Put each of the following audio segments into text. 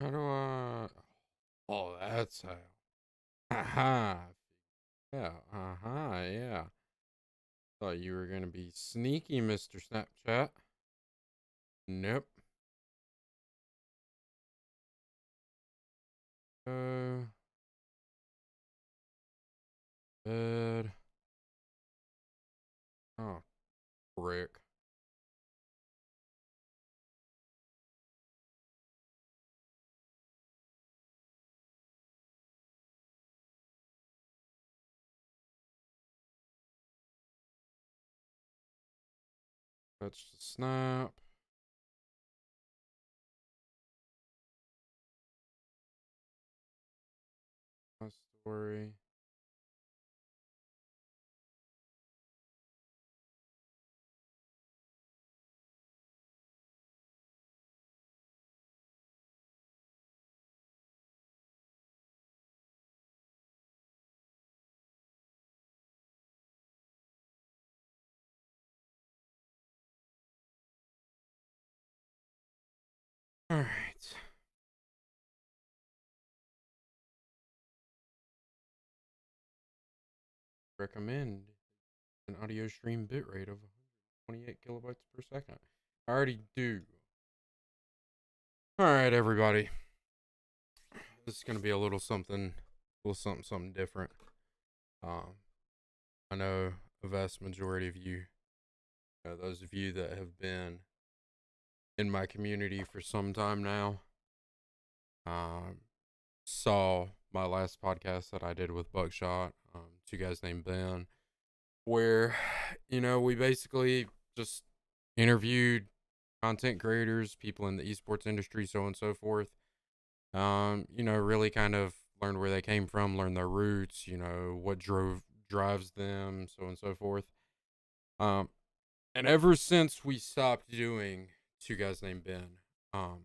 How do I? Oh, that's how. Aha. Yeah. Yeah. Thought you were gonna be sneaky, Mr. Snapchat. Nope. Uh. Bed. Oh, frick. Touch the snap. My story. All right. Recommend an audio stream bitrate of 128 kilobytes per second. I already do. All right, everybody. This is gonna be a little something different. Um, I know a vast majority of you, those of you that have been in my community for some time now, um, saw my last podcast that I did with Buckshot, two guys named Ben, where, we basically just interviewed content creators, people in the esports industry, so on and so forth. Really kind of learned where they came from, learned their roots, what drives them, so on and so forth. Um, and ever since we stopped doing two guys named Ben, um,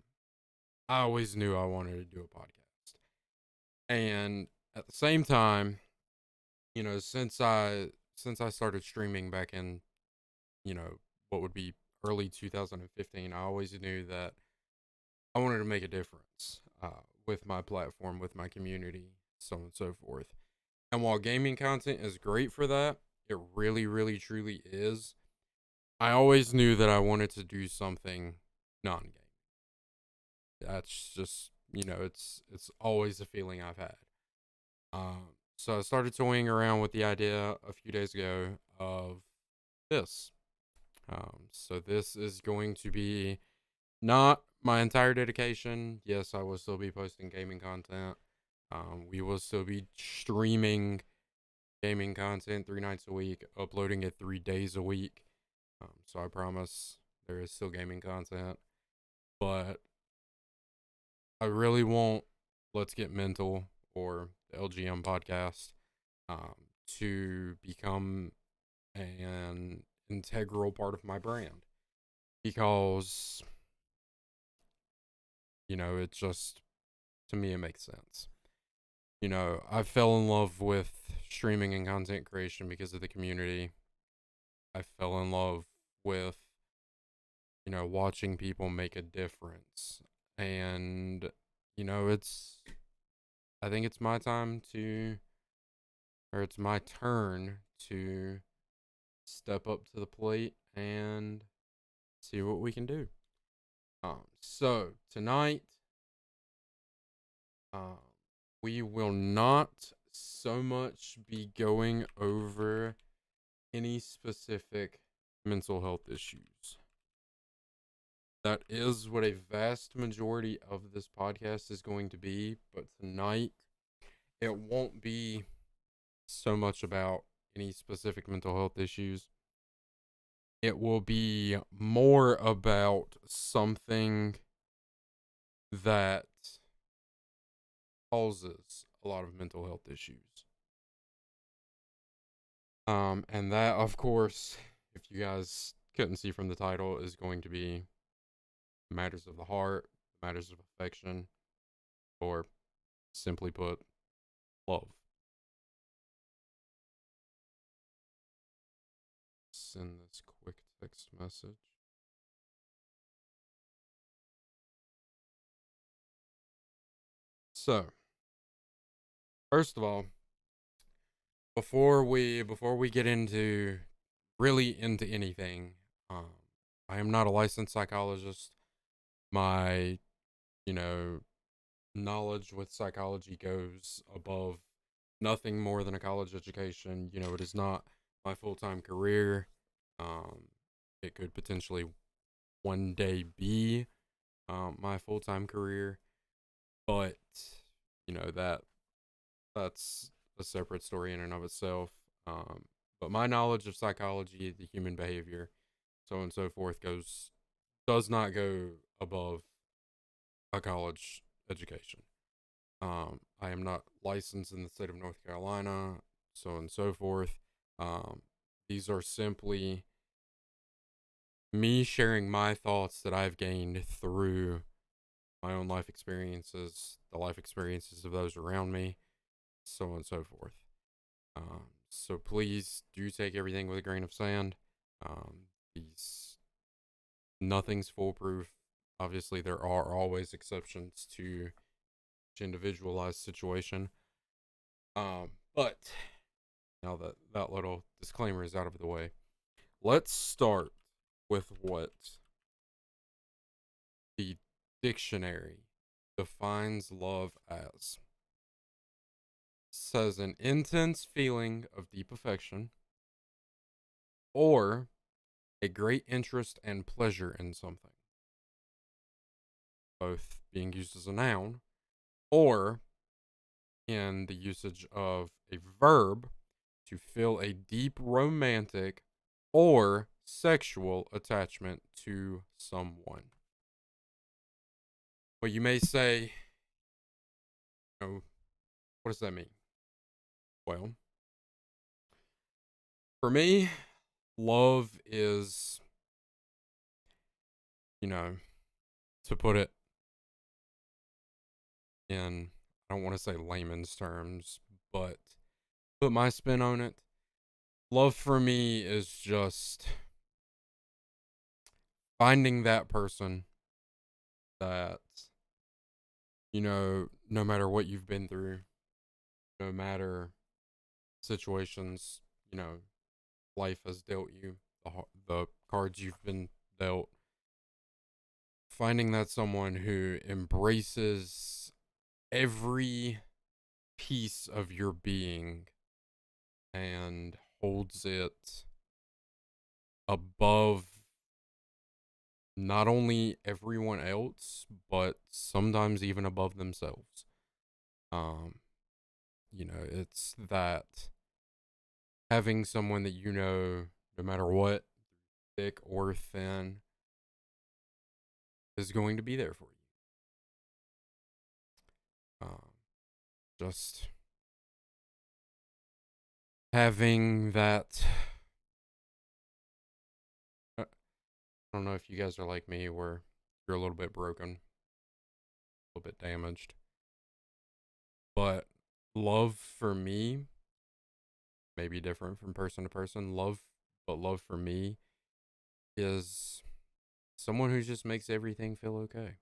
I always knew I wanted to do a podcast. And at the same time, since I started streaming back in, you know, what would be early 2015, I always knew that I wanted to make a difference with my platform, with my community, so on and so forth. And while gaming content is great for that, it really, really, truly is. I always knew that I wanted to do something non-gaming. That's just, it's always a feeling I've had. So I started toying around with the idea a few days ago of this. So this is going to be not my entire dedication. Yes, I will still be posting gaming content. We will still be streaming gaming content 3 nights a week, uploading it 3 days a week. So I promise there is still gaming content, but I really want Let's Get Mental or the LGM podcast um, to become an integral part of my brand because, it just, to me, it makes sense. I fell in love with streaming and content creation because of the community. I fell in love with, watching people make a difference. And, I think it's my time to, or it's my turn to step up to the plate and see what we can do. So tonight, um, we will not so much be going over any specific mental health issues. That is what a vast majority of this podcast is going to be, but tonight it won't be so much about any specific mental health issues. It will be more about something that causes a lot of mental health issues. And that, of course, if you guys couldn't see from the title, is going to be matters of the heart, matters of affection, or simply put, love. Send this quick text message. So, first of all, before we get into really into anything, um, I am not a licensed psychologist. My, you know, knowledge with psychology goes above nothing more than a college education. It is not my full time career. Um, it could potentially one day be my full time career, but that's a separate story in and of itself. Um, but my knowledge of psychology, the human behavior, so on and so forth, does not go above a college education. I am not licensed in the state of North Carolina, so on and so forth. Um, these are simply me sharing my thoughts that I've gained through my own life experiences, the life experiences of those around me, so on and so forth. So please do take everything with a grain of sand. These Nothing's foolproof. Obviously, there are always exceptions to each individualized situation. But now that that little disclaimer is out of the way, let's start with what the dictionary defines love as. Says an intense feeling of deep affection or a great interest and pleasure in something, both being used as a noun or in the usage of a verb to feel a deep romantic or sexual attachment to someone. Well, you may say, what does that mean? Well, for me, love is, you know, to put it in, I don't want to say layman's terms, but put my spin on it. Love for me is just finding that person that, no matter what you've been through, no matter situations, life has dealt you, the cards you've been dealt, finding that someone who embraces every piece of your being and holds it above not only everyone else, but sometimes even above themselves. Um, it's that having someone that no matter what, thick or thin, is going to be there for you. Just having that. I don't know if you guys are like me, where you're a little bit broken, a little bit damaged, but love for me may be different from person to person. But love for me is someone who just makes everything feel okay.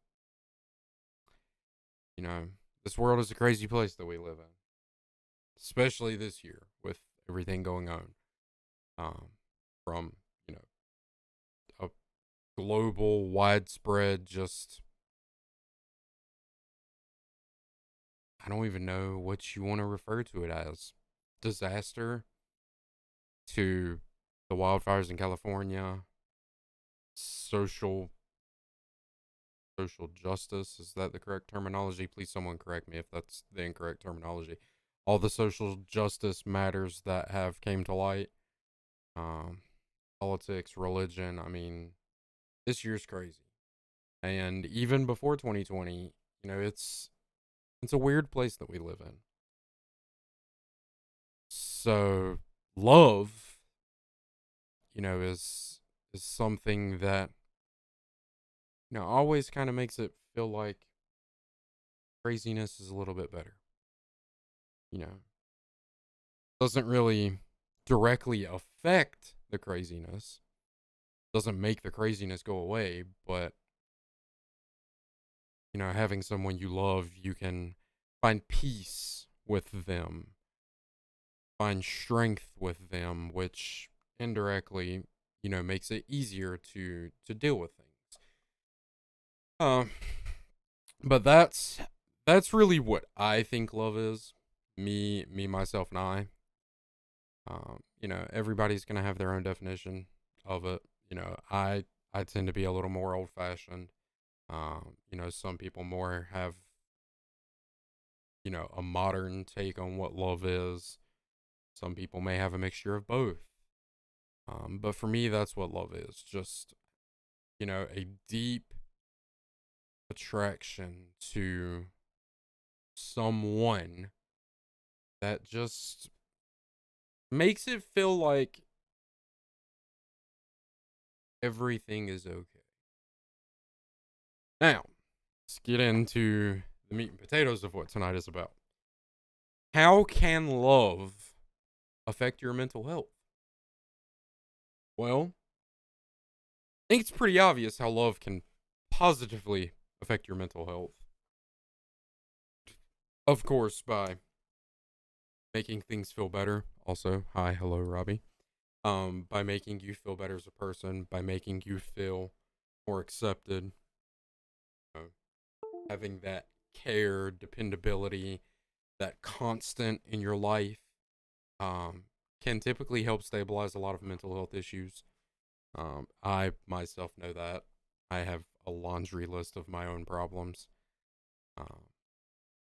You know, this world is a crazy place that we live in, especially this year with everything going on. From a global, widespread, just I don't even know what you want to refer to it as, disaster, to the wildfires in California, social social justice, is that the correct terminology? Please someone correct me if that's the incorrect terminology. All the social justice matters that have came to light, um politics, religion. I mean, this year's crazy. And even before 2020, it's a weird place that we live in. So love, is something that always kind of makes it feel like craziness is a little bit better. You know, doesn't really directly affect the craziness, doesn't make the craziness go away, but having someone you love, you can find peace with them, find strength with them, which indirectly, makes it easier to deal with things. Um, but that's really what I think love is. Me, myself, and I. Everybody's gonna have their own definition of it. I tend to be a little more old fashioned. Some people more have a modern take on what love is. Some people may have a mixture of both. But for me, that's what love is. Just a deep attraction to someone that just makes it feel like everything is okay. Now, let's get into the meat and potatoes of what tonight is about. How can love affect your mental health? Well, I think it's pretty obvious how love can positively affect your mental health. Of course, by making things feel better. Also, hi, hello, Robbie. By making you feel better as a person, by making you feel more accepted, having that care, dependability, that constant in your life, can typically help stabilize a lot of mental health issues. I myself know that. I have a laundry list of my own problems. Um,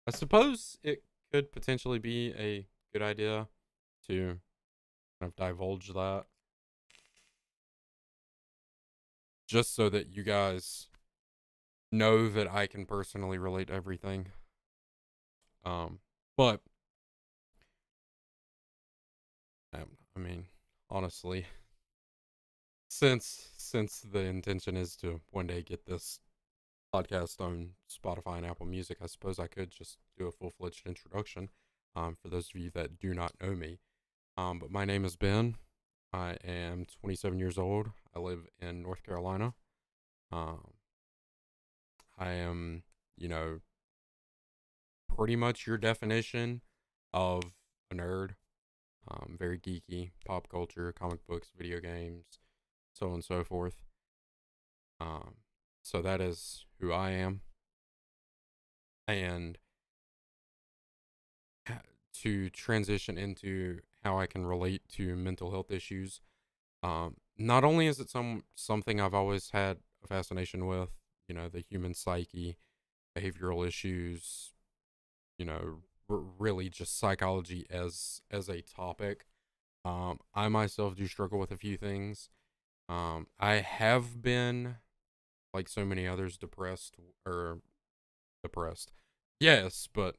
I suppose it could potentially be a good idea to kind of divulge that just so that you guys know that I can personally relate to everything. But I mean, honestly, since the intention is to one day get this podcast on Spotify and Apple Music, I suppose I could just do a full fledged introduction. For those of you that do not know me, but my name is Ben. I am 27 years old. I live in North Carolina. Um, I am, you know, pretty much your definition of a nerd. Very geeky, pop culture, comic books, video games, so on and so forth. Um, so that is who I am. And to transition into how I can relate to mental health issues, not only is it something I've always had a fascination with, the human psyche, behavioral issues, really just psychology as a topic. I myself do struggle with a few things. I have been, like so many others, depressed. Yes, but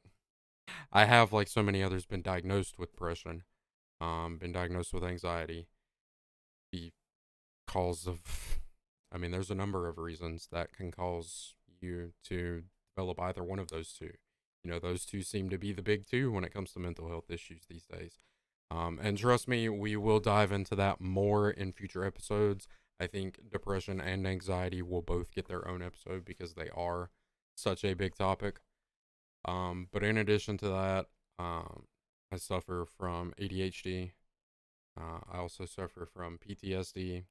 I have, like so many others, been diagnosed with depression. Been diagnosed with anxiety. The cause of, I mean, there's a number of reasons that can cause you to develop either one of those two. Those two seem to be the big two when it comes to mental health issues these days. And trust me, we will dive into that more in future episodes. I think depression and anxiety will both get their own episode because they are such a big topic. But in addition to that, I suffer from ADHD. I also suffer from PTSD,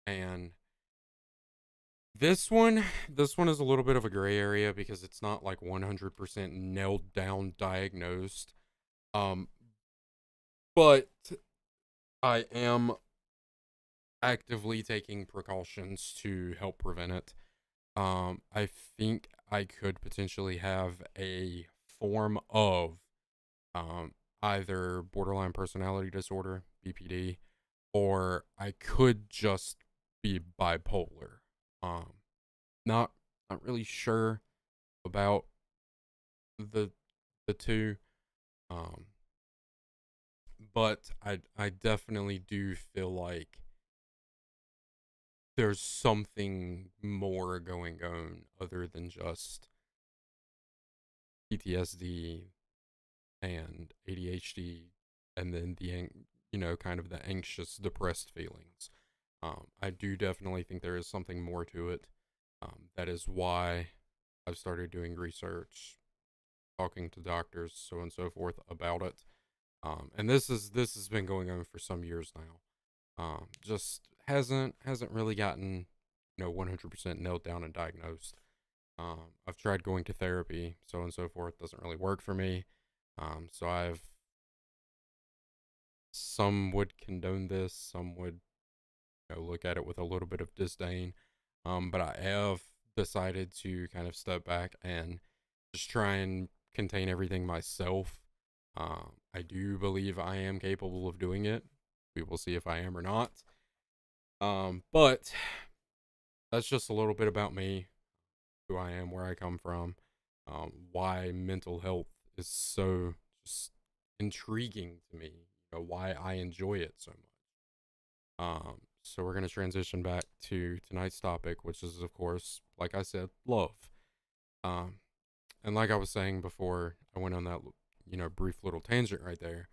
and this one is a little bit of a gray area because it's not like 100% nailed down diagnosed. Um, but I am actively taking precautions to help prevent it. I think I could potentially have a form of either borderline personality disorder, BPD, or I could just be bipolar. Um, not not really sure about the the two. Um, but I definitely do feel like there's something more going on other than just PTSD and ADHD, and then kind of the anxious, depressed feelings. I do definitely think there is something more to it. That is why I've started doing research, talking to doctors, so and so forth about it. And this has been going on for some years now. Just hasn't really gotten 100% nailed down and diagnosed. I've tried going to therapy, so and so forth, doesn't really work for me. So I've some would condone this, some would look at it with a little bit of disdain. But I have decided to kind of step back and just try and contain everything myself. I do believe I am capable of doing it. We will see if I am or not. But that's just a little bit about me, who I am, where I come from, why mental health is so just intriguing to me, why I enjoy it so much. So we're going to transition back to tonight's topic, which is, of course, like I said, love. Um, and like I was saying before, I went on that, brief little tangent right there.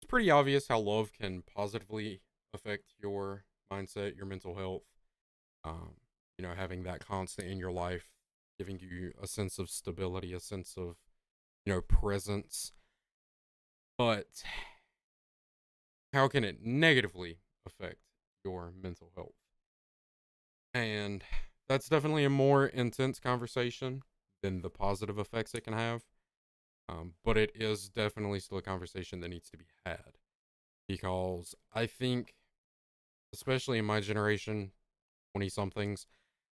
It's pretty obvious how love can positively affect your mindset, your mental health. Um, having that constant in your life, giving you a sense of stability, a sense of, presence. But how can it negatively affect your mental health? And that's definitely a more intense conversation than the positive effects it can have. But it is definitely still a conversation that needs to be had. Because I think, especially in my generation, 20 somethings,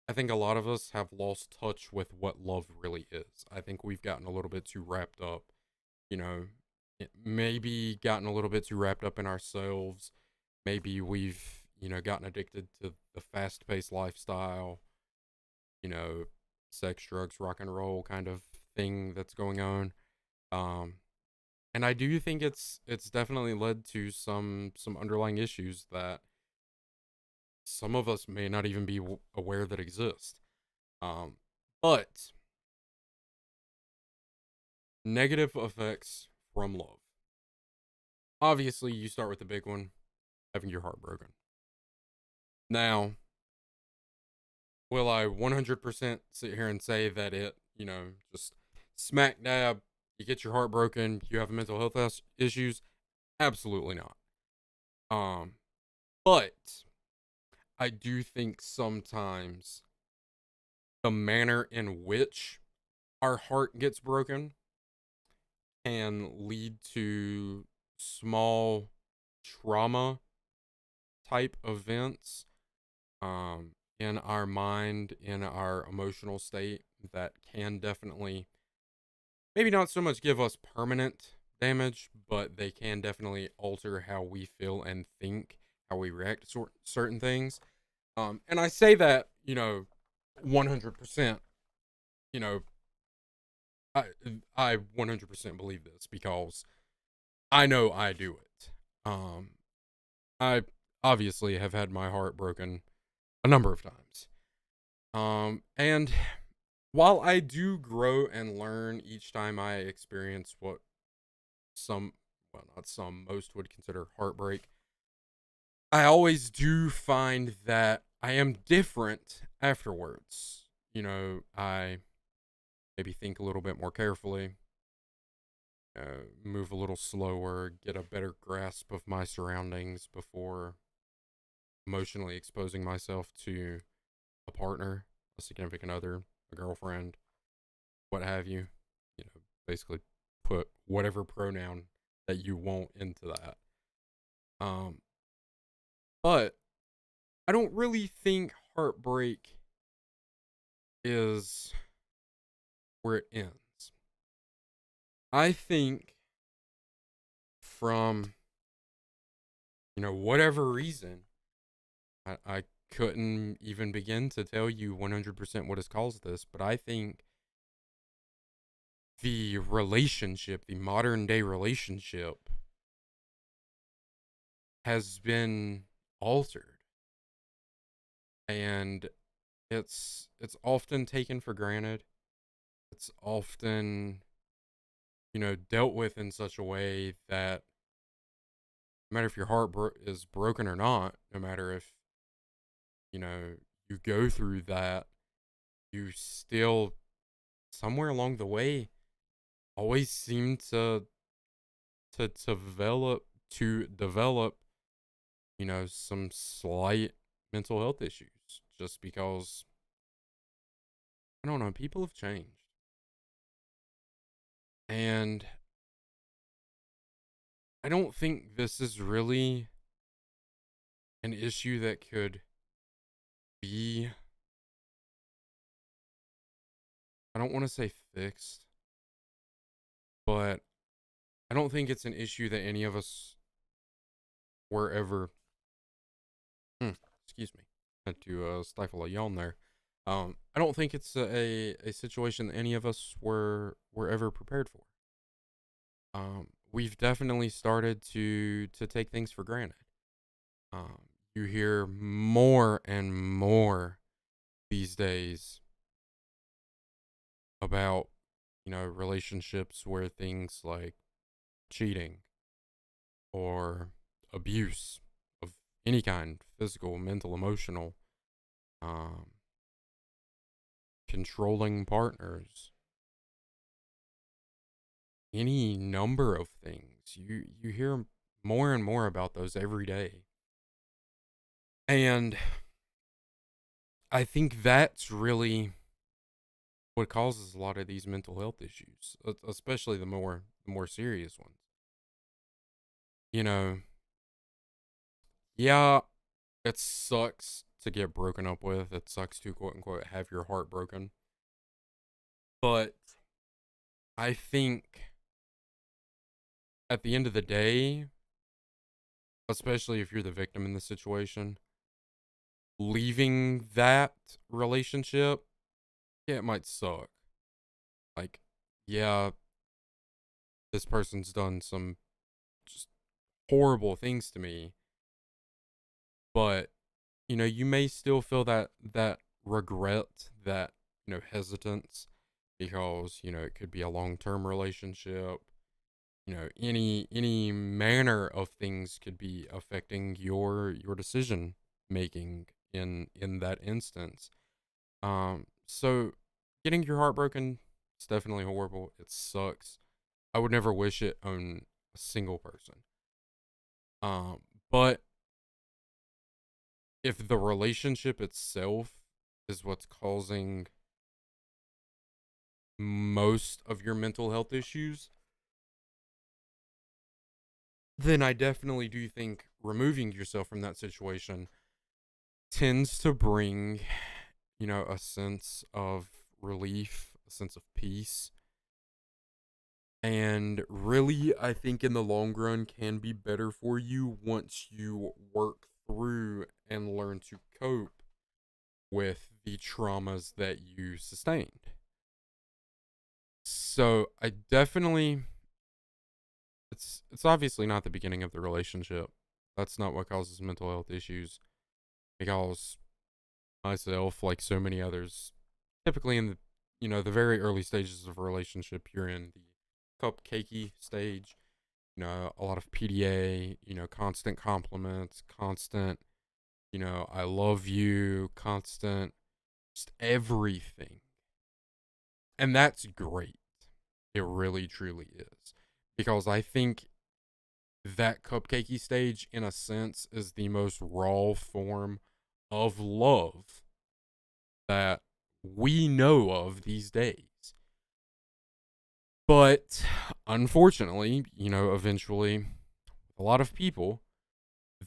I think a lot of us have lost touch with what love really is. I think we've gotten a little bit too wrapped up, you know, maybe gotten a little bit too wrapped up in ourselves. Maybe we've, gotten addicted to the fast paced lifestyle, you know, sex, drugs, rock and roll kind of thing that's going on. Um, and I do think it's definitely led to some underlying issues that some of us may not even be aware that exist. Um, but negative effects from love. Obviously, you start with the big one, having your heart broken. Now, will I 100% sit here and say that it, just smack dab, you get your heart broken, you have mental health issues? Absolutely not. Um, but I do think sometimes the manner in which our heart gets broken can lead to small trauma type events in our mind, in our emotional state, that can definitely, maybe not so much give us permanent damage, but they can definitely alter how we feel and think, how we react to certain things. And I say that, 100%, you know, I I 100% believe this because I know I do it. I obviously have had my heart broken a number of times. And while I do grow and learn each time I experience what some, well, not some, most would consider heartbreak, I always do find that I am different afterwards. I maybe think a little bit more carefully, move a little slower, get a better grasp of my surroundings before emotionally exposing myself to a partner, a significant other, a girlfriend, what have you. Basically put whatever pronoun that you want into that. Um, but I don't really think heartbreak is where it ends. I think from, whatever reason, I couldn't even begin to tell you 100% what has caused this, but I think the relationship, the modern day relationship, has been altered. And it's often taken for granted. It's often, dealt with in such a way that no matter if your heart is broken or not, no matter if, you go through that, you still, somewhere along the way, always seem to develop, some slight mental health issues just because I don't know, people have changed. And I don't think this is really an issue that could be, I don't want to say fixed, but I don't think it's an issue that any of us were ever, hmm, excuse me, had to stifle a yawn there. I don't think it's a situation that any of us were ever prepared for. We've definitely started to take things for granted. You hear more and more these days about, relationships where things like cheating or abuse of any kind, physical, mental, emotional, um, controlling partners, any number of things. You hear more and more about those every day. And I think that's really what causes a lot of these mental health issues, especially the more serious ones. You know, yeah, it sucks to get broken up with. It sucks to quote unquote have your heart broken. But I think at the end of the day, especially if you're the victim in the situation, leaving that relationship, yeah, it might suck. Like, yeah, this person's done some just horrible things to me, but you may still feel that regret, that hesitance, because it could be a long-term relationship. Any manner of things could be affecting your decision making in that instance. So getting your heart broken is definitely horrible. It sucks. I would never wish it on a single person. um but if the relationship itself is what's causing most of your mental health issues, then I definitely do think removing yourself from that situation tends to bring, a sense of relief, a sense of peace. And really, I think in the long run can be better for you once you work through and learn to cope with the traumas that you sustained. So I definitely, it's obviously not the beginning of the relationship. That's not what causes mental health issues. Because myself, like so many others, typically in the very early stages of a relationship, you're in the cupcakey stage. A lot of PDA, constant compliments, constant, I love you, constant, just everything. And that's great. It really truly is. Because I think that cupcakey stage, in a sense, is the most raw form of love that we know of these days. But unfortunately, eventually, a lot of people,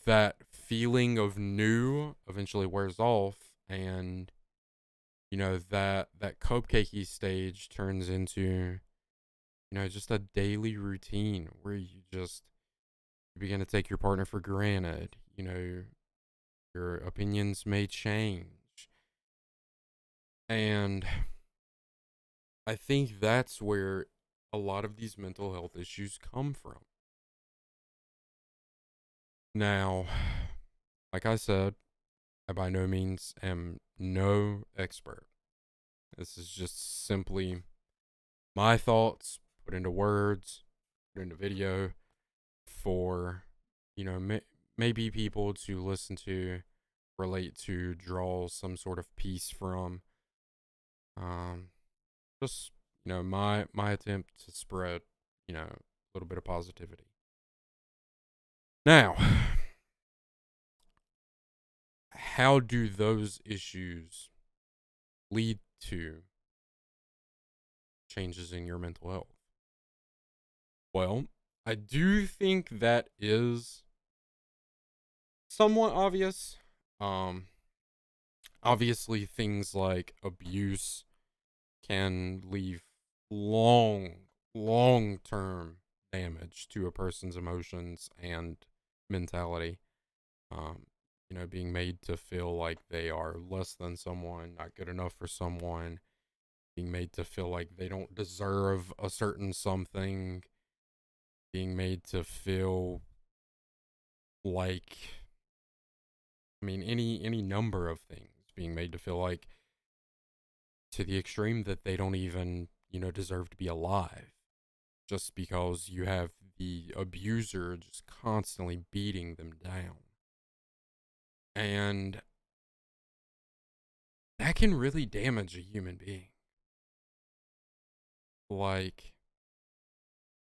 that feeling of new eventually wears off, and that cupcakey stage turns into just a daily routine where you begin to take your partner for granted. Your opinions may change, and I think that's where a lot of these mental health issues come from. Now, like I said, I by no means am no expert. This is just simply my thoughts put into words, put into video for, maybe people to listen to, relate to, draw some sort of piece from. Um, just, my attempt to spread, a little bit of positivity. Now, how do those issues lead to changes in your mental health? Well, I do think that is somewhat obvious. Um, Obviously, things like abuse can leave long, long term damage to a person's emotions and mentality. Um, being made to feel like they are less than someone, not good enough for someone, being made to feel like they don't deserve a certain something, being made to feel like, any number of things, being made to feel like, to the extreme that they don't even, deserve to be alive, just because you have the abuser just constantly beating them down. And that can really damage a human being. Like,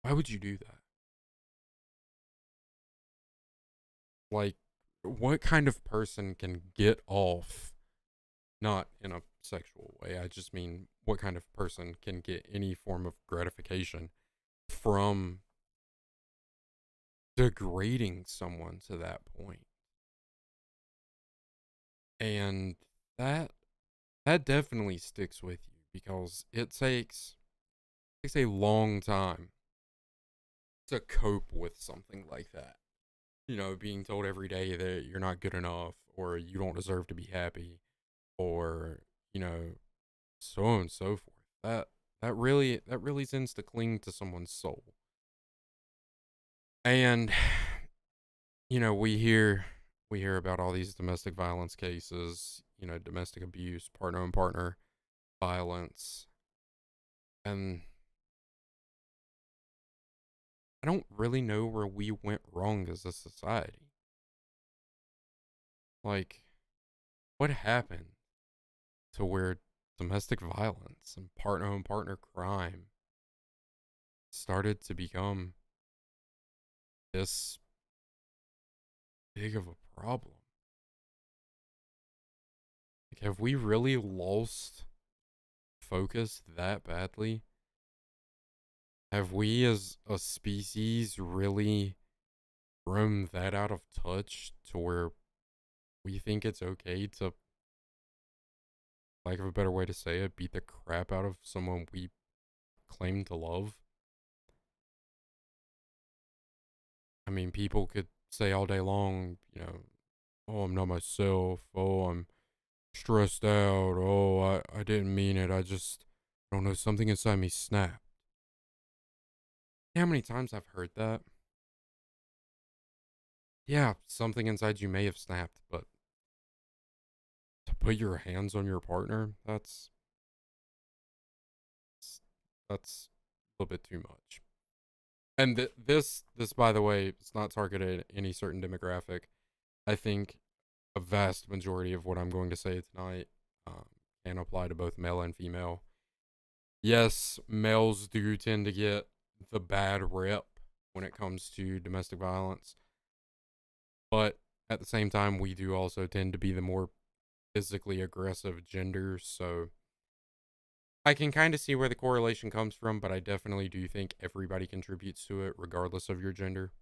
why would you do that? Like, what kind of person can get off, not in a sexual way, I just mean, what kind of person can get any form of gratification from degrading someone to that point? And that that definitely sticks with you, because it takes a long time to cope with something like that. Being told every day that you're not good enough, or you don't deserve to be happy, or, you know, so on and so forth. That really tends to cling to someone's soul. And we hear about all these domestic violence cases, domestic abuse, partner on partner violence, and I don't really know where we went wrong as a society. Like, what happened to where domestic violence and partner on partner crime started to become this big of a problem? Like, have we really lost focus that badly? Have we as a species really thrown that out of touch to where we think it's okay to, lack of a better way to say it, beat the crap out of someone we claim to love? I mean, people could say all day long, oh, I'm not myself. Oh, I'm stressed out. Oh, I didn't mean it. I don't know, something inside me snapped. You know how many times I've heard that? Yeah, something inside you may have snapped, but to put your hands on your partner, that's a little bit too much. And this, by the way, it's not targeted at any certain demographic. I think a vast majority of what I'm going to say tonight um, can apply to both male and female. Yes, males do tend to get the bad rep when it comes to domestic violence, but at the same time, we do also tend to be the more physically aggressive gender. So I can kind of see where the correlation comes from, but I definitely do think everybody contributes to it, regardless of your gender.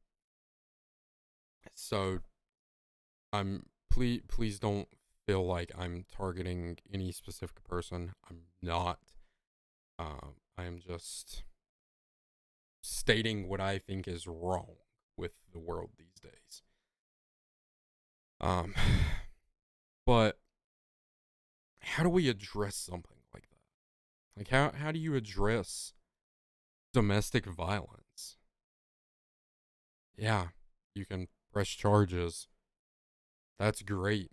So please don't feel like I'm targeting any specific person. I'm not. I am just stating what I think is wrong with the world these days. Um, but how do we address something like that? Like, how do you address domestic violence? Yeah, you can press charges. That's great.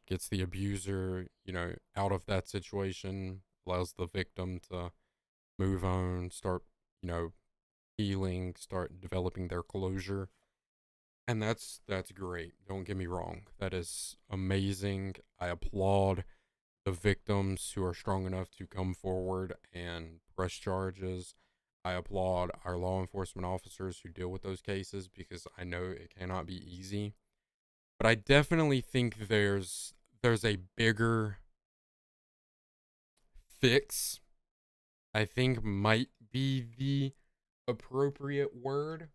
Gets the abuser, out of that situation, allows the victim to move on, start, you know, healing, start developing their closure. And that's great. Don't get me wrong. That is amazing. I applaud the victims who are strong enough to come forward and press charges. I applaud our law enforcement officers who deal with those cases because I know it cannot be easy. But I definitely think there's a bigger fix, I think might be the appropriate word.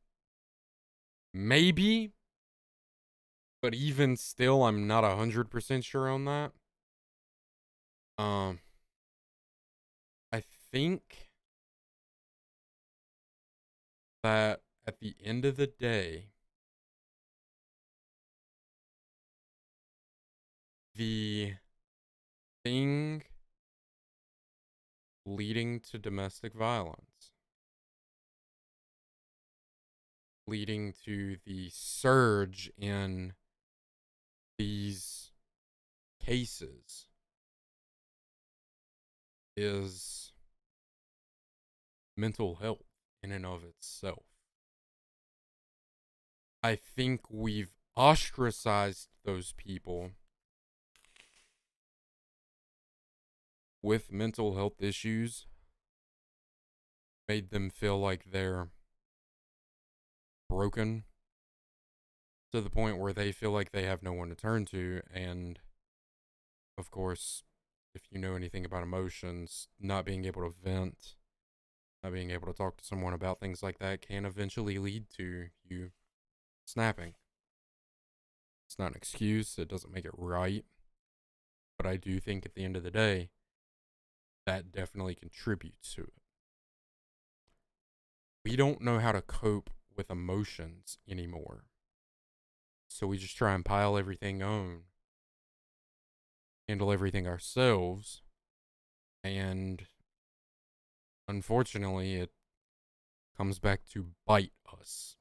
Maybe, but even still, I'm not 100% sure on that. Um, I think that at the end of the day, the thing leading to domestic violence, leading to the surge in these cases, is mental health in and of itself. I think we've ostracized those people with mental health issues, made them feel like they're broken to the point where they feel like they have no one to turn to. And of course, if you know anything about emotions, not being able to vent, not being able to talk to someone about things like that can eventually lead to you snapping. It's not an excuse, it doesn't make it right. But I do think at the end of the day, that definitely contributes to it. We don't know how to cope with emotions anymore. So we just try and pile everything on, handle everything ourselves, and unfortunately, it comes back to bite us.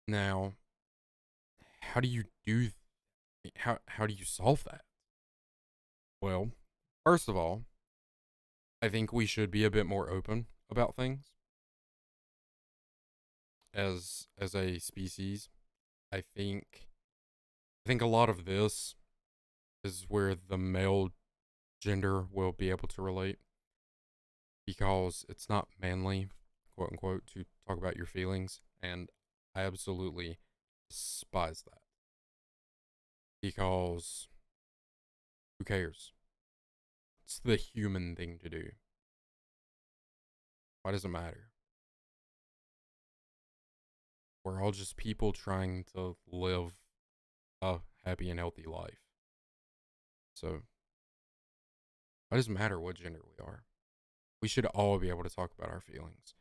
Now, how do you do how do you solve that? Well, first of all, I think we should be a bit more open about things as a species. I think a lot of this is where the male gender will be able to relate, because it's not manly, quote unquote, to talk about your feelings, and I absolutely despise that, because who cares? It's the human thing to do. Why does it matter? We're all just people trying to live a happy and healthy life. So, why does it matter what gender we are? We should all be able to talk about our feelings.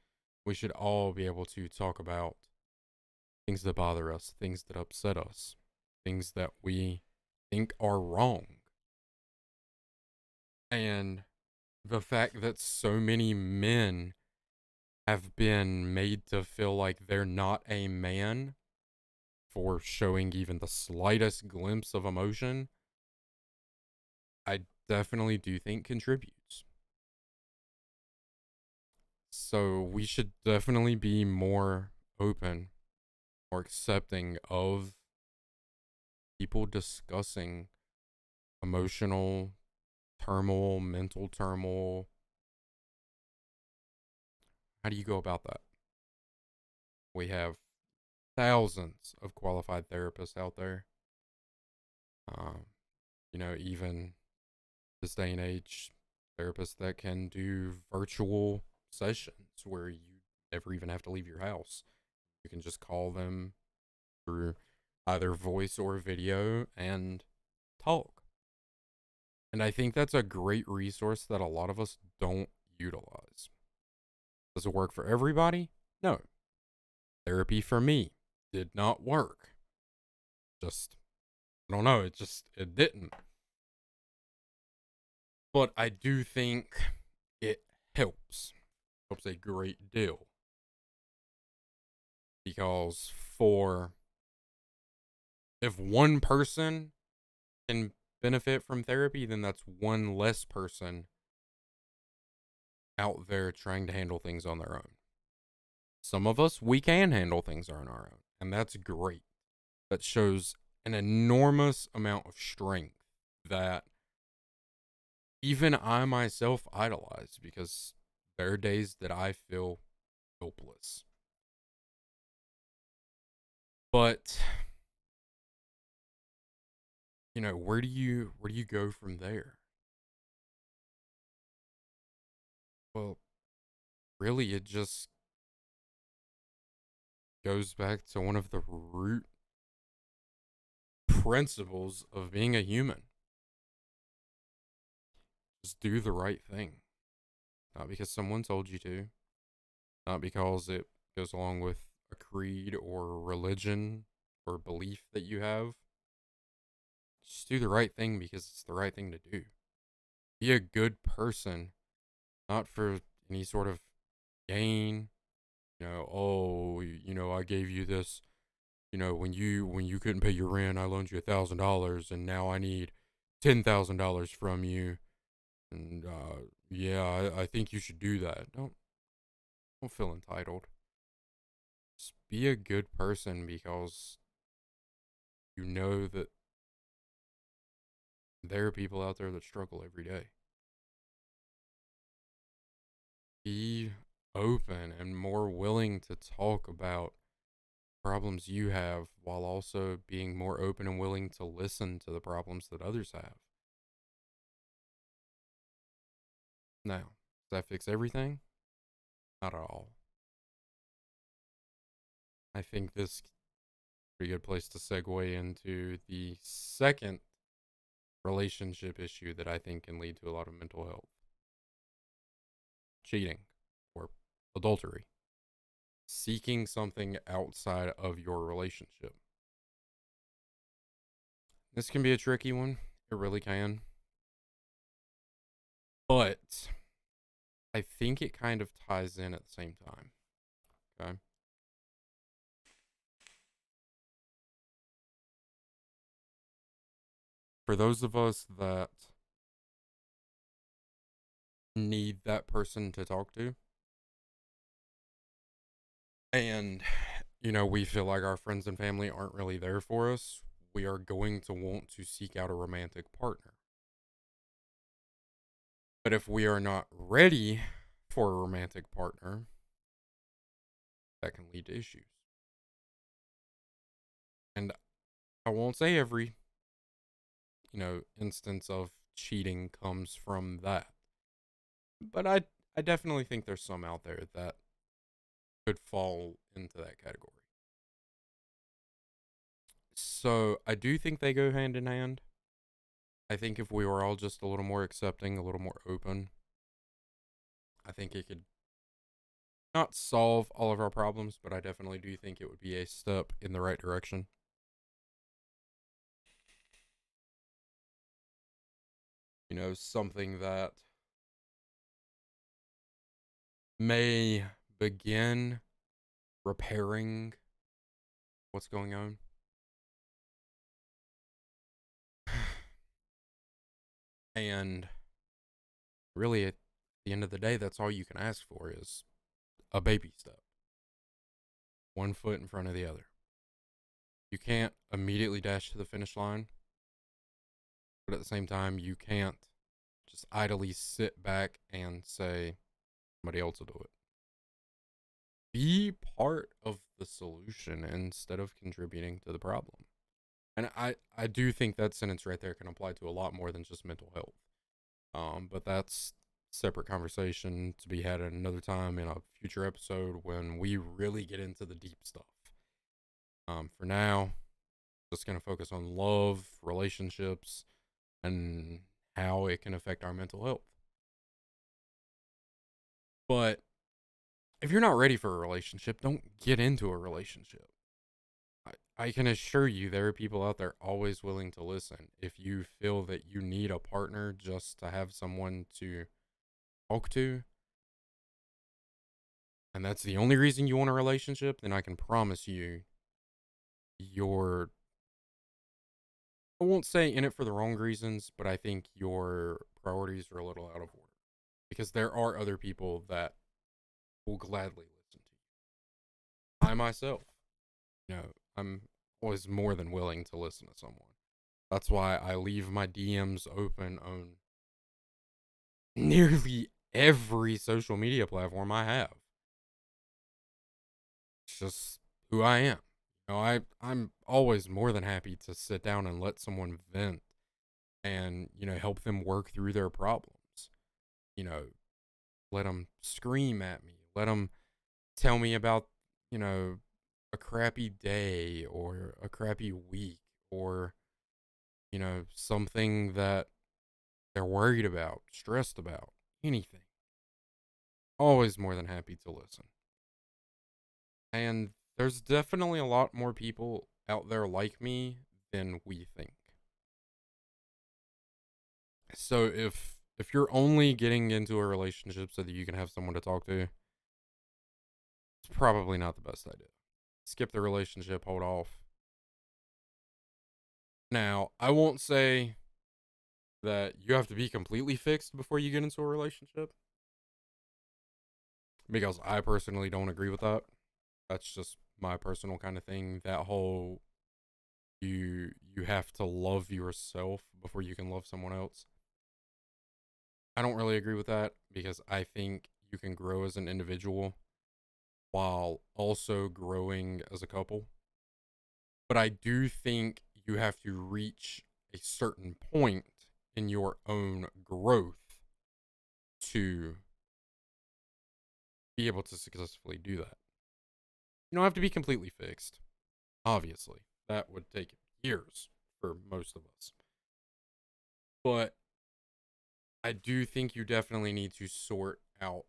We should all be able to talk about things that bother us, things that upset us, things that we think are wrong. And the fact that so many men have been made to feel like they're not a man for showing even the slightest glimpse of emotion, I definitely do think contributes. So we should definitely be more open, more accepting of people discussing emotional turmoil, mental turmoil. How do you go about that? We have thousands of qualified therapists out there. Um, even this day and age, therapists that can do virtual sessions where you never even have to leave your house. You can just call them through either voice or video and talk. And I think that's a great resource that a lot of us don't utilize. Does it work for everybody? No. Therapy for me did not work. Just, I don't know, it didn't. But I do think it helps. Helps a great deal. Because if one person can benefit from therapy, then that's one less person out there trying to handle things on their own. Some of us, we can handle things on our own, and that's great. That shows an enormous amount of strength that even I myself idolize, because there are days that I feel helpless. But where do you go from there? Well, really, it just goes back to one of the root principles of being a human. Just do the right thing. Not because someone told you to, not because it goes along with a creed or religion or belief that you have. Just do the right thing because it's the right thing to do. Be a good person, not for any sort of gain. Oh, I gave you this. When you couldn't pay your rent, I loaned you $1,000, and now I need $10,000 from you. And yeah, I think you should do that. Don't feel entitled. Just be a good person because you know that there are people out there that struggle every day. Be open and more willing to talk about problems you have while also being more open and willing to listen to the problems that others have. Now, does that fix everything? Not at all. I think this is a pretty good place to segue into the second relationship issue that I think can lead to a lot of mental health: cheating or adultery. Seeking something outside of your relationship. This can be a tricky one. It really can. But I think it kind of ties in at the same time. Okay. For those of us that need that person to talk to, and we feel like our friends and family aren't really there for us, we are going to want to seek out a romantic partner. But if we are not ready for a romantic partner, that can lead to issues. And I won't say every, instance of cheating comes from that. But I definitely think there's some out there that could fall into that category. So I do think they go hand in hand. I think if we were all just a little more accepting, a little more open, I think it could not solve all of our problems, but I definitely do think it would be a step in the right direction. Something that may begin repairing what's going on. And really, at the end of the day, that's all you can ask for is a baby step. One foot in front of the other. You can't immediately dash to the finish line, but at the same time, you can't just idly sit back and say somebody else will do it. Be part of the solution instead of contributing to the problem. And I do think that sentence right there can apply to a lot more than just mental health. But that's separate conversation to be had at another time in a future episode when we really get into the deep stuff. For now, just gonna focus on love, relationships, and how it can affect our mental health. But if you're not ready for a relationship, don't get into a relationship. I can assure you there are people out there always willing to listen. If you feel that you need a partner just to have someone to talk to, and that's the only reason you want a relationship, then I can promise you you're, I won't say in it for the wrong reasons, but I think your priorities are a little out of order. Because there are other people that will gladly listen to you. I myself, I'm always more than willing to listen to someone. That's why I leave my DMs open on nearly every social media platform I have. It's just who I am. I'm always more than happy to sit down and let someone vent and, help them work through their problems. You know, let them scream at me. Let them tell me about, you know, a crappy day or a crappy week or, something that they're worried about, stressed about, anything. Always more than happy to listen. And there's definitely a lot more people out there like me than we think. So if you're only getting into a relationship so that you can have someone to talk to, it's probably not the best idea. Skip the relationship, hold off. Now, I won't say that you have to be completely fixed before you get into a relationship, because I personally don't agree with that. That's just my personal kind of thing. That whole you have to love yourself before you can love someone else. I don't really agree with that because I think you can grow as an individual while also growing as a couple. But I do think you have to reach a certain point in your own growth to be able to successfully do that. You don't have to be completely fixed, obviously. That would take years for most of us. But I do think you definitely need to sort out,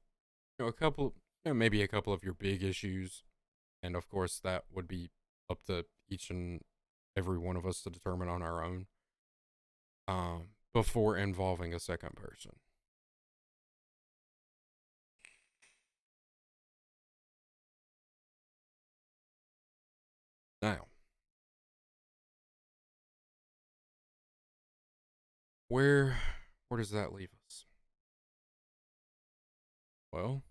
a couple, maybe a couple of your big issues. And of course, that would be up to each and every one of us to determine on our own, before involving a second person. Now, where where does that leave us? Well,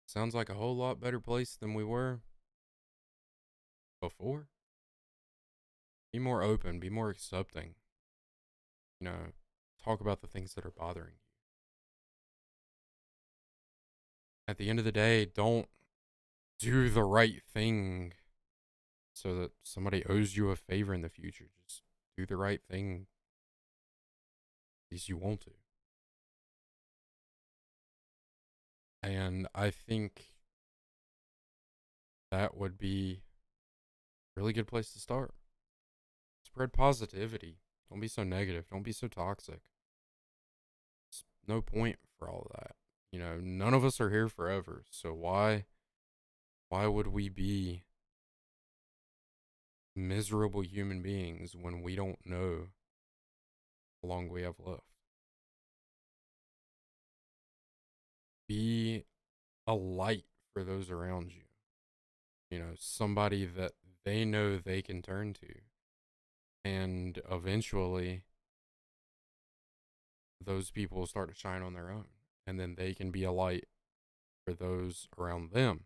sounds like a whole lot better place than we were before. Be more open, be more accepting. You know, talk about the things that are bothering you. At the end of the day, don't do the right thing so that somebody owes you a favor in the future. Just do the right thing because you want to. And I think that would be a really good place to start. Spread positivity. Don't be so negative. Don't be so toxic. There's no point for all of that. None of us are here forever. So why would we be miserable human beings when we don't know how long we have left? Be a light for those around you. Somebody that they know they can turn to. And eventually, those people will start to shine on their own. And then they can be a light for those around them,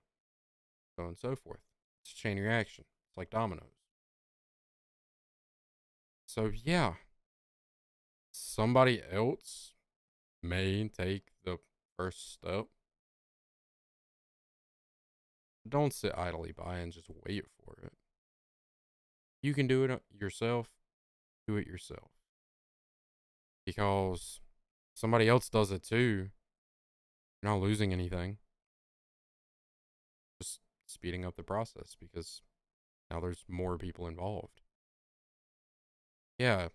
so on and so forth. It's a chain reaction. It's like dominoes. So, yeah, somebody else may take the first step. Don't sit idly by and just wait for it. You can do it yourself, do it yourself. Because somebody else does it too. You're not losing anything. Just speeding up the process because now there's more people involved. Yeah,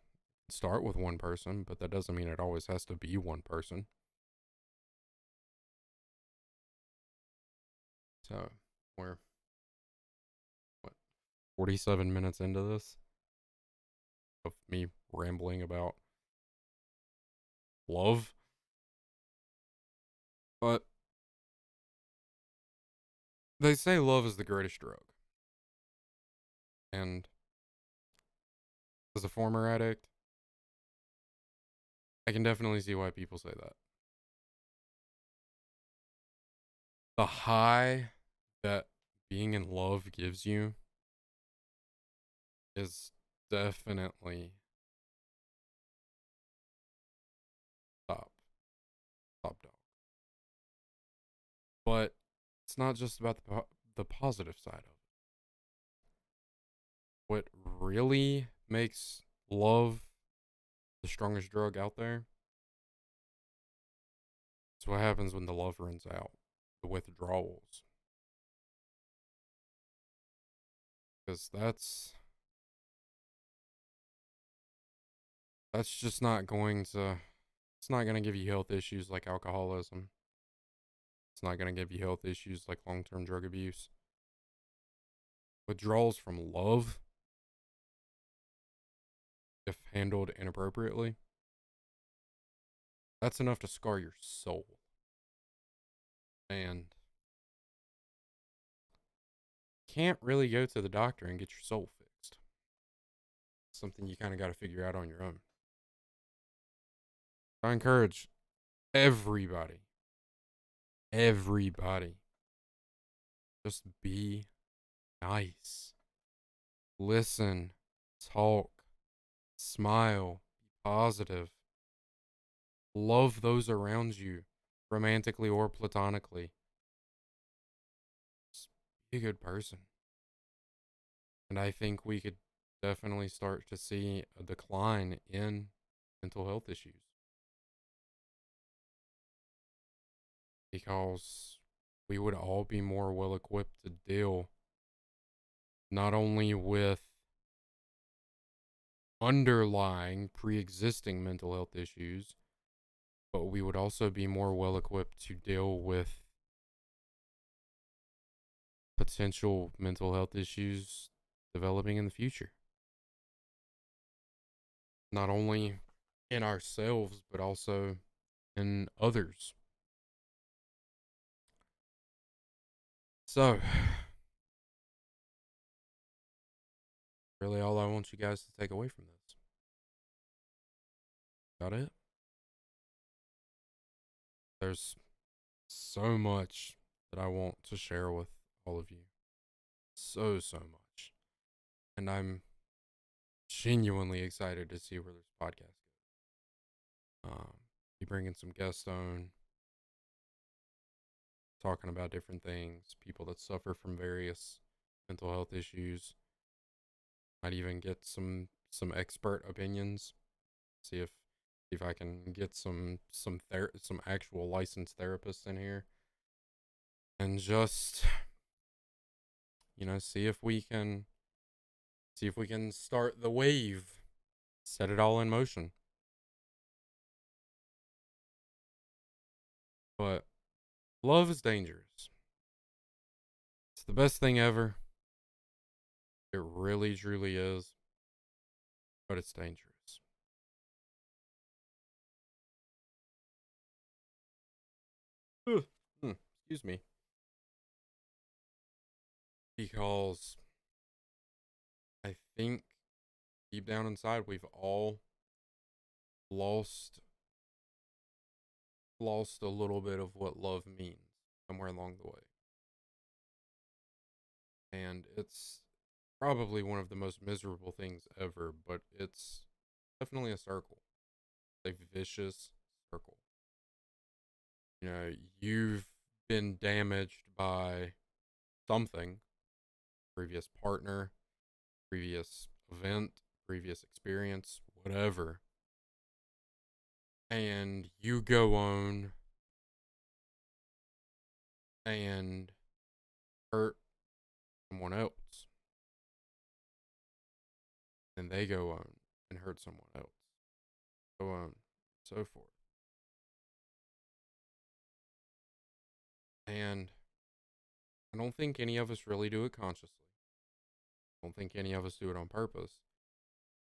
start with one person, but that doesn't mean it always has to be one person. So, we're, what, 47 minutes into this of me rambling about love. But they say love is the greatest drug. And as a former addict, I can definitely see why people say that. The high that being in love gives you is definitely top, top dog. But it's not just about the positive side of it. What really makes love the strongest drug out there is what happens when the love runs out, the withdrawals. Because that's just not going to it's not going to give you health issues like alcoholism. It's not going to give you health issues like long-term drug abuse. Withdrawals from love, if handled inappropriately, that's enough to scar your soul. And can't really go to the doctor and get your soul fixed. It's something you kind of got to figure out on your own. I encourage everybody, just be nice. Listen, talk, smile, be positive. Love those around you, romantically or platonically. Just be a good person. And I think we could definitely start to see a decline in mental health issues. Because we would all be more well equipped to deal not only with underlying pre existing mental health issues, but we would also be more well equipped to deal with potential mental health issues developing in the future. Not only in ourselves, but also in others. So, really, all I want you guys to take away from this. Got it? There's so much that I want to share with all of you. So much. And I'm genuinely excited to see where this podcast goes. Be bringing some guests on, talking about different things, people that suffer from various mental health issues. Might even get some expert opinions. See if I can get some actual licensed therapists in here, and just see if we can start the wave, set it all in motion. But love is dangerous. It's the best thing ever. It really truly is. But it's dangerous. Excuse me. Because I think deep down inside we've all lost a little bit of what love means somewhere along the way. And it's probably one of the most miserable things ever, but it's definitely a circle. A vicious circle. You've been damaged by something, previous partner, previous event, previous experience, whatever. And you go on and hurt someone else. And they go on and hurt someone else. So on, so forth. And I don't think any of us really do it consciously. I don't think any of us do it on purpose.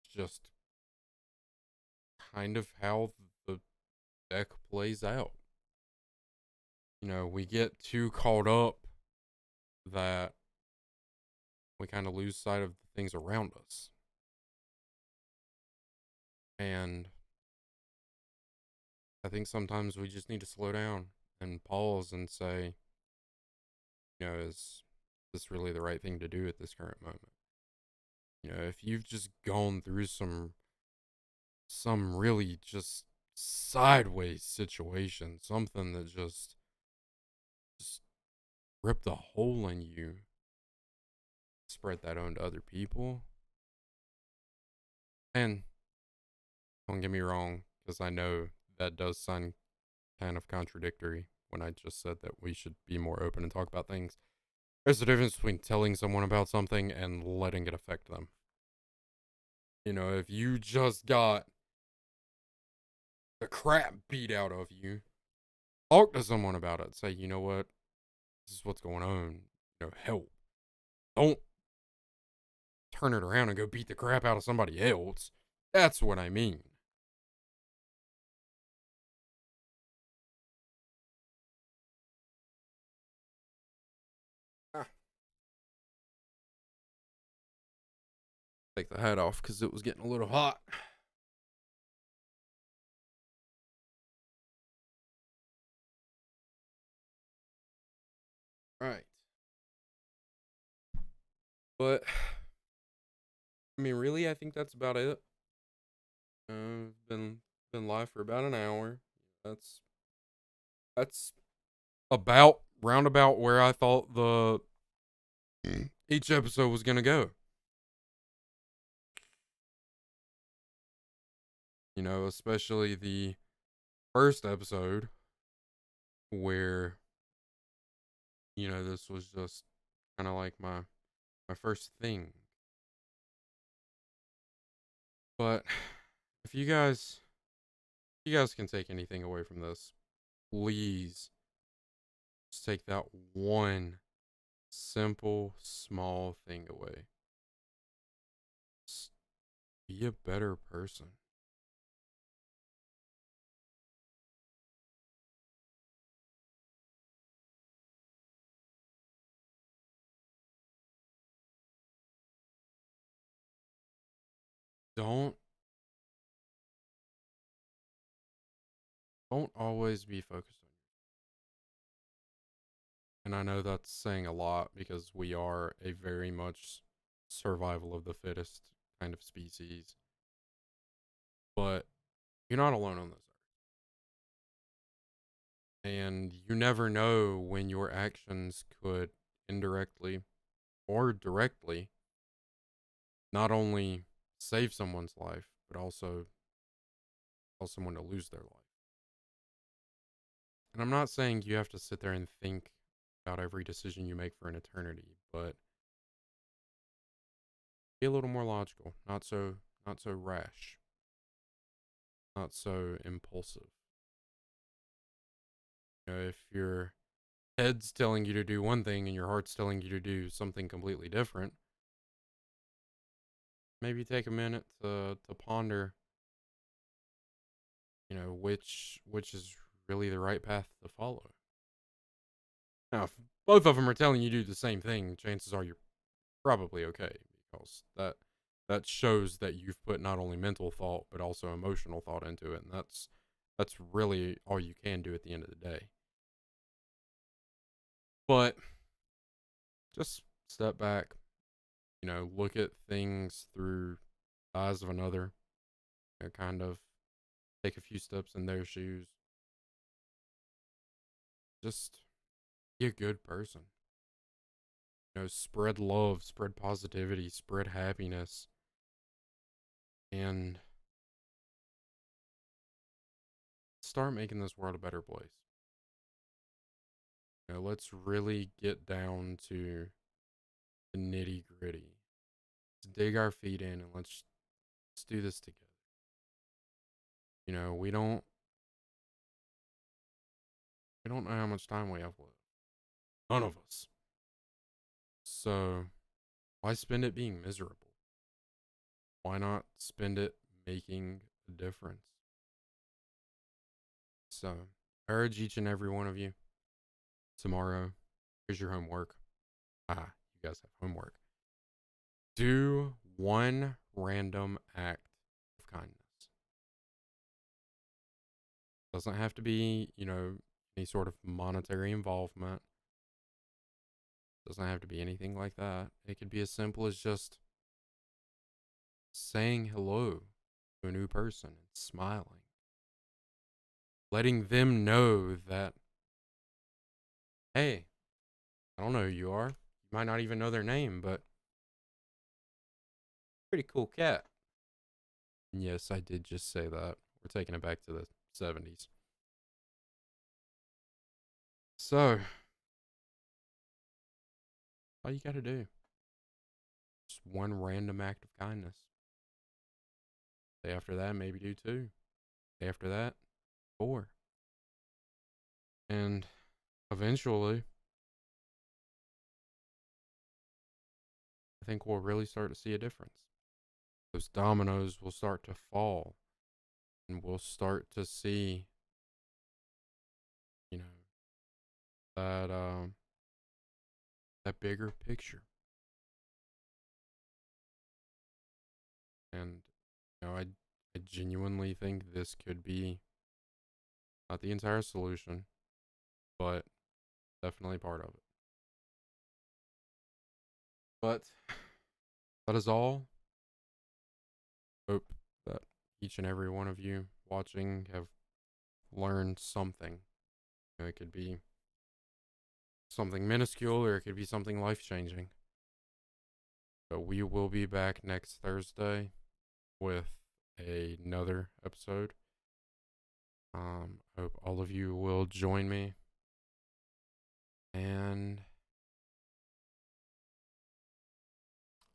It's just kind of how the deck plays out. We get too caught up that we kind of lose sight of the things around us. And I think sometimes we just need to slow down and pause and say, is this really the right thing to do at this current moment? If you've just gone through some really just sideways situation, something that just ripped a hole in you, spread that on to other people. And don't get me wrong, because I know that does sound kind of contradictory when I just said that we should be more open and talk about things. There's a difference between telling someone about something and letting it affect them. If you just got the crap beat out of you, talk to someone about it. Say, you know what? This is what's going on. Help. Don't turn it around and go beat the crap out of somebody else. That's what I mean. Ah, take the hat off because it was getting a little hot. Right. But I mean, really, I think that's about it. Been live for about an hour. That's about roundabout where I thought the each episode was gonna go. Especially the first episode where this was just kind of like my first thing. But if you guys can take anything away from this, please just take that one simple small thing away. Just be a better person. Don't don't always be focused on. And I know that's saying a lot because we are a very much survival of the fittest kind of species. But you're not alone on this earth. And you never know when your actions could indirectly or directly not only save someone's life, but also cause someone to lose their life. And I'm not saying you have to sit there and think about every decision you make for an eternity, but be a little more logical, not so rash, not so impulsive. If your head's telling you to do one thing and your heart's telling you to do something completely different, maybe take a minute to ponder, which is really the right path to follow. Now, if both of them are telling you to do the same thing, chances are you're probably okay because that shows that you've put not only mental thought but also emotional thought into it, and that's really all you can do at the end of the day. But just step back, look at things through the eyes of another, kind of take a few steps in their shoes. Just be a good person. Spread love, spread positivity, spread happiness, and start making this world a better place. Let's really get down to the nitty gritty. Let's dig our feet in and let's do this together. We don't know how much time we have left. None of us. So why spend it being miserable? Why not spend it making a difference? So I urge each and every one of you tomorrow. Here's your homework. You guys have homework. Do one random act of kindness. Doesn't have to be, any sort of monetary involvement. Doesn't have to be anything like that. It could be as simple as just saying hello to a new person and smiling. Letting them know that, hey, I don't know who you are. You might not even know their name, but pretty cool cat. And yes, I did just say that. We're taking it back to the 70s. So, all you gotta do, just one random act of kindness. Day after that, maybe do two. Day after that, four. And eventually, I think we'll really start to see a difference. Those dominoes will start to fall, and we'll start to see, you know, that that bigger picture. And I genuinely think this could be not the entire solution, but definitely part of it. But that is all. Hope that each and every one of you watching have learned something. It could be something minuscule or it could be something life changing. But we will be back next Thursday with another episode. I hope all of you will join me. And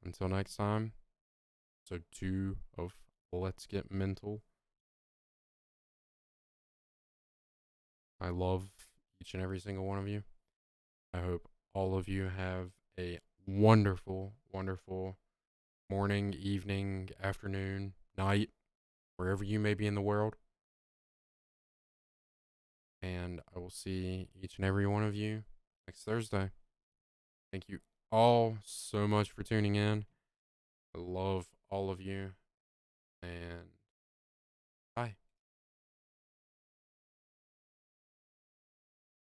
until next time, episode 2 of Let's Get Mental. I love each and every single one of you. I hope all of you have a wonderful, wonderful morning, evening, afternoon, night, wherever you may be in the world. And I will see each and every one of you next Thursday. Thank you all so much for tuning in. I love all of you. And